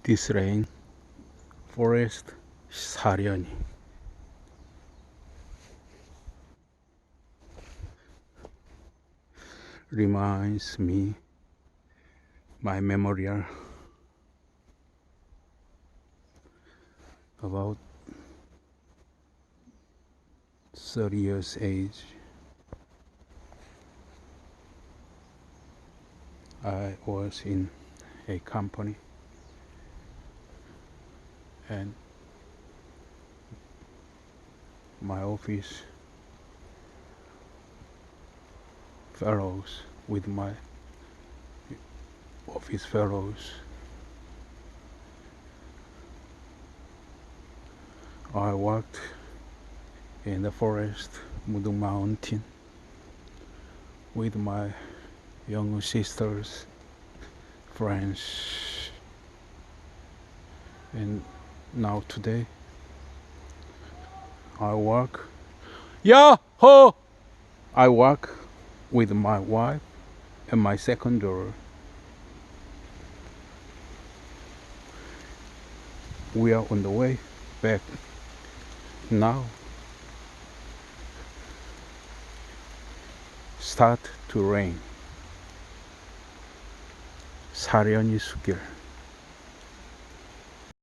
This rain forest Saryoni reminds me my memorial about 30 years age. I was in a company and my office fellows with my office fellows I walked in the forest Mudung Mountain with my younger sisters, friends, and now today I walk Yahoo! I walk with my wife and my second daughter. We are on the way back now. Start to rain. Saryoni Supkil.